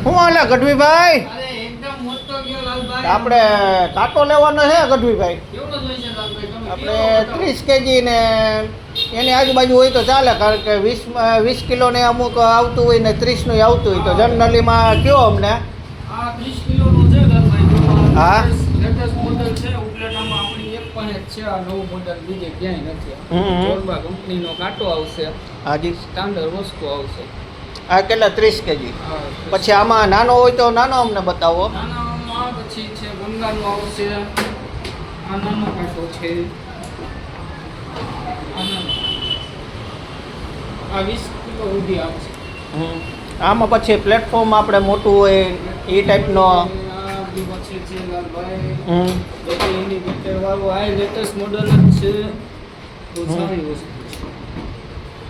શું હાલે ગઢવીભાઈ? અરે એકદમ મોટો ગયો લાલભાઈ. આપણે કાંટો લેવાનો છે ગઢવીભાઈ. કેવડો જોઈએ છે લાલભાઈ? તમે આપણે કેવો 30 કેજી ને એની આજુબાજુ હોય તો ચાલે, કારણ કે 20 કિલો ને અમુક આવતું હોય ને 30 નું આવતું હોય તો જનરલીમાં કયો અમને. આ 30 કિલોનો છે લાલભાઈ. હા. લેટેસ્ટ મોડેલ છે. ઉપલેટામાં આપણી એક પણ એક છે. આ નવું મોડેલ બીજે ક્યાંય નથી. જોરબા કંપનીનો કાંટો આવશે. હાજી. સ્ટાન્ડર્ડ વસ્તુ આવશે. આ કેટલા 30 કેજી? હા. પછી આમાં નાનો હોય તો નાનો અમને બતાવો. નાનામાં પછી છે ગંગાનો આવશે. આ નાનો કાંટો છે. આ નાનો. આ 20 કિલો સુધી આવશે. આમાં પછી પ્લેટફોર્મ આપણે મોટું હોય એ ટાઈપનો. આ બી પછી છે લાલભાઈ. બેટરી ઇન્ડિકેટર વાળું આ લેટેસ્ટ મોડેલ જ છે. બહુ સારી વસ્તુ છે.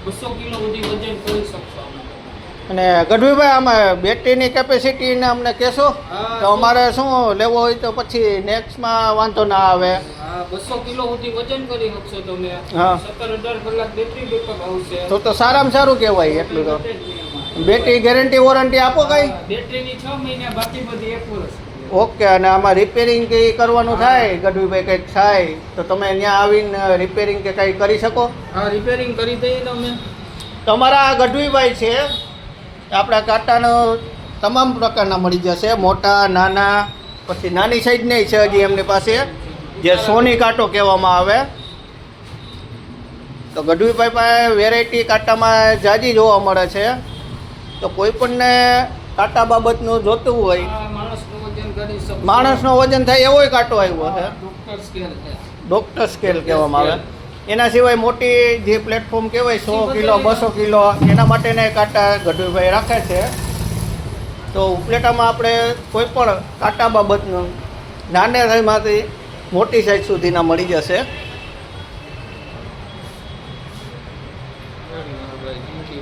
200 કિલો સુધી વજન કરી શકશો. અને ગઢવીભાઈ આમાં બેટરીની કેપેસિટીને અમને કહેશો તો અમારે શું લેવો હોય તો પછી નેક્સ્ટમાં વાંધો ના આવે. હા, 200 કિલો સુધી વજન કરી શકશો તમે. હા. 17-18 કલાક બેટરી બેકઅપ આવશે. તો સારામાં સારું કહેવાય એટલું તો. બેટરી ગેરંટી વોરંટી આપો કઈ? બેટરીની 6 મહિના, બાકી બધી 1 વર્ષ. ઓકે. અને આમાં રિપેરિંગ કે કરવાનું થાય ગઢવીભાઈ કંઈક થાય તો તમે અહીંયા આવીને રિપેરિંગ કે કંઈ કરી શકો? હા, રિપેરિંગ કરી દઈએ તમે. તમારા ગઢવીભાઈ છે આપણા કાંટાનો તમામ પ્રકારના મળી જશે, મોટા નાના, પછી નાની સાઈઝની છે હજી એમની પાસે, જે સોની કાંટો કહેવામાં આવે. તો ગઢવીભાઈ પાસે વેરાયટી કાંટામાં જાજી જોવા મળે છે. તો કોઈ પણને કાંટા બાબતનું જોતું હોય, આ માણસનું વજન કરી શકો. માણસનો વજન થાય એવો કાંટો આવ્યો છે. ડોક્ટર સ્કેલ છે. ડોક્ટર સ્કેલ કહેવામાં આવે. એના સિવાય મોટી જે પ્લેટફોર્મ કહેવાય 100 કિલો 200 કિલો એના માટેના કાંટા ગઢવીભાઈ રાખે છે. તો ઉપલેટામાં આપણે કોઈ પણ કાંટા બાબતનું નાના સાઈઝમાંથી મોટી સાઈઝ સુધીના મળી જશે. Thank you.